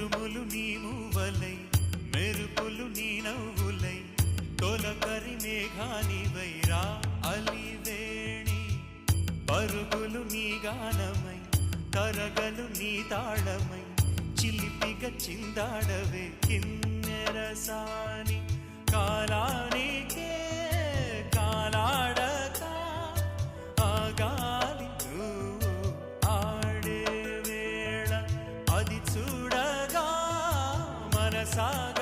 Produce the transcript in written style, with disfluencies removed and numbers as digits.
ఉరుములు నీ మూవలై మెరుపులు నీ నవ్వులై తొలకరి మేఘానివై రా అలివేణి పరుగులు నీ గానమై తరగలు నీ తాళమై చిలిపిగ చిందాడవే కిన్నెరసాని కాలానికే కాలాడక ఆగాలి నువ్వు ఆడే వేళ అది చూడగా మనసాగ